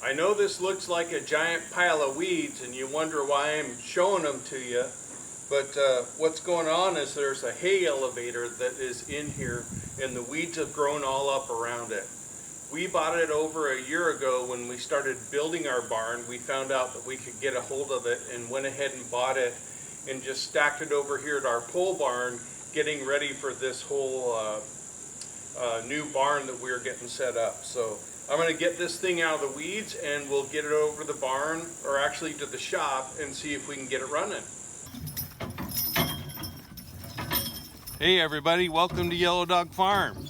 I know this looks like a giant pile of weeds and you wonder why I'm showing them to you, but what's going on is there's a hay elevator that is in here and the weeds have grown all up around it. We bought it over a year ago when we started building our barn. We found out that we could get a hold of it and went ahead and bought it and just stacked it over here at our pole barn, getting ready for this whole new barn that we're getting set up. So I'm going to get this thing out of the weeds and we'll get it over the barn, or actually to the shop, and see if we can get it running. Hey everybody, welcome to Yellow Dog Farm.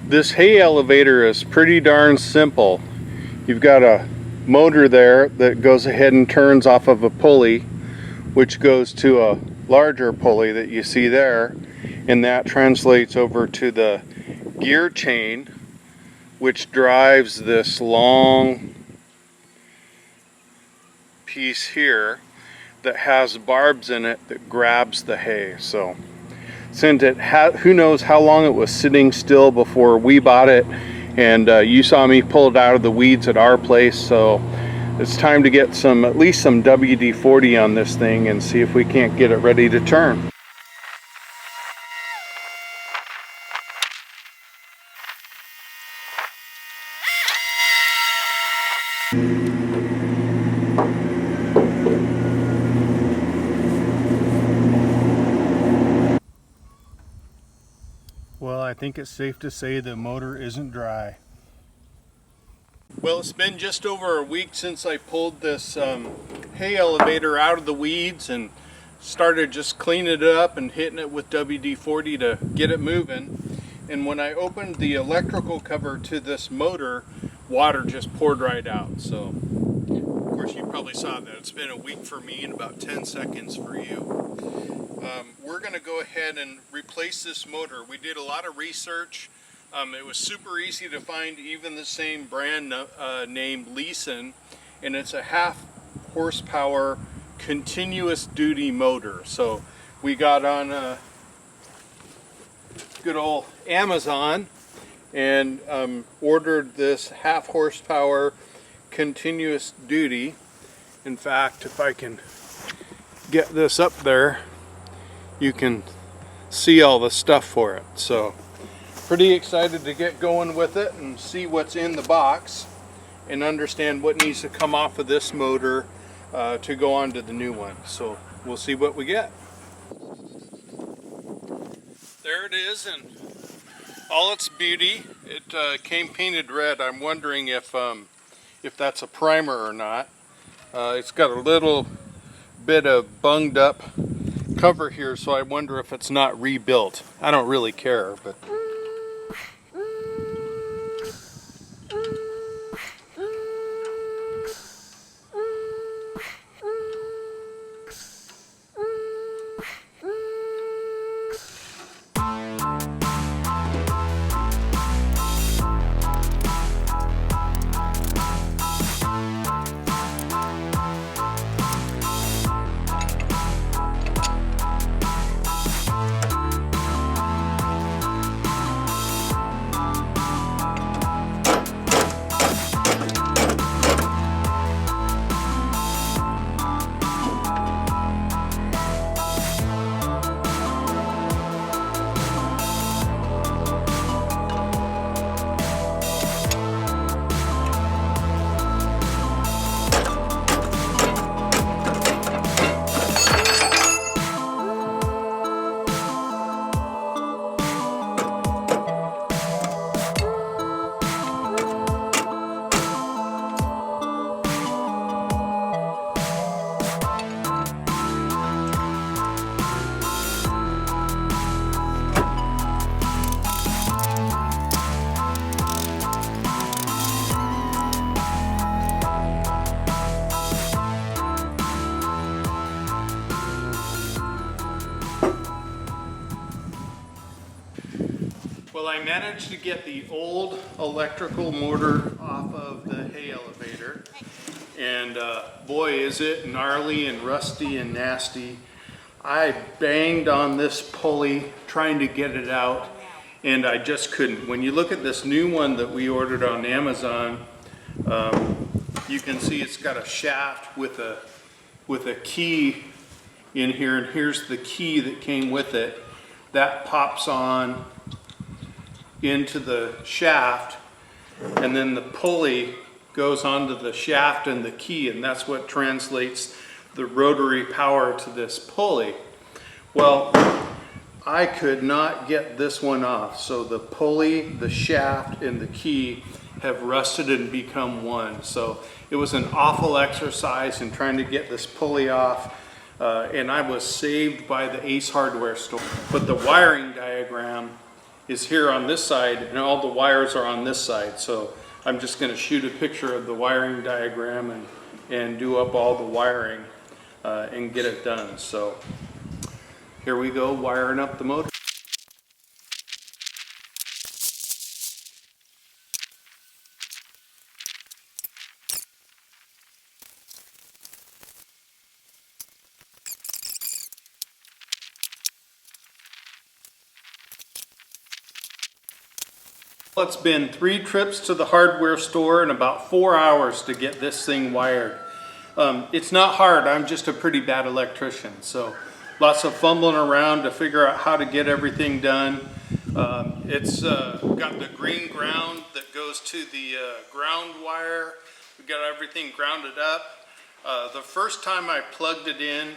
This hay elevator is pretty darn simple. You've got a motor there that goes ahead and turns off of a pulley, which goes to a larger pulley that you see there, and that translates over to the gear chain, which drives this long piece here that has barbs in it that grabs the hay. So since who knows how long it was sitting still before we bought it, and you saw me pull it out of the weeds at our place, so it's time to get at least some WD-40 on this thing and see if we can't get it ready to turn. Well, I think it's safe to say the motor isn't dry. Well, it's been just over a week since I pulled this hay elevator out of the weeds and started just cleaning it up and hitting it with WD-40 to get it moving. And when I opened the electrical cover to this motor, water just poured right out. So, of course, you probably saw that. It's been a week for me and about 10 seconds for you. We're going to go ahead and replace this motor. We did a lot of research. It was super easy to find even the same brand named Leeson, and it's a 1/2 horsepower continuous duty motor. So we got on good old Amazon and ordered this 1/2 horsepower continuous duty. In fact, if I can get this up there, you can see all the stuff for it. So pretty excited to get going with it and see what's in the box and understand what needs to come off of this motor to go on to the new one. So we'll see what we get. There it is in all its beauty. It came painted red. I'm wondering if that's a primer or not. It's got a little bit of bunged up cover here, so I wonder if it's not rebuilt. I don't really care, but I managed to get the old electrical motor off of the hay elevator, and boy is it gnarly and rusty and nasty. I banged on this pulley trying to get it out, and I just couldn't. When you look at this new one that we ordered on Amazon, you can see it's got a shaft with a key in here, and here's the key that came with it. That pops on into the shaft, and then the pulley goes onto the shaft and the key, and that's what translates the rotary power to this pulley. Well, I could not get this one off, so the pulley, the shaft, and the key have rusted and become one. So it was an awful exercise in trying to get this pulley off, and I was saved by the Ace Hardware store. But the wiring diagram is here on this side, and all the wires are on this side. So I'm just going to shoot a picture of the wiring diagram and do up all the wiring and get it done. So here we go, wiring up the motor. Well, it's been 3 trips to the hardware store and about 4 hours to get this thing wired. It's not hard, I'm just a pretty bad electrician, so lots of fumbling around to figure out how to get everything done. It's got the green ground that goes to the ground wire. We've got everything grounded up. The first time I plugged it in,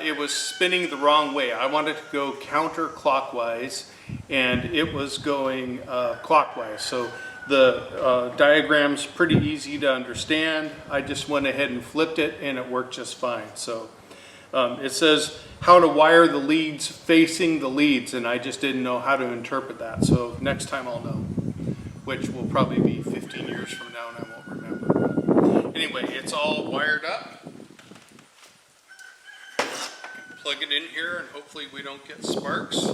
it was spinning the wrong way. I wanted to go counterclockwise, and it was going clockwise. So the diagram's pretty easy to understand. I just went ahead and flipped it, and it worked just fine. So it says how to wire the leads facing the leads, and I just didn't know how to interpret that. So next time I'll know, which will probably be 15 years from now, and I won't remember. Anyway, it's all wired up. Plug it in here, and hopefully we don't get sparks.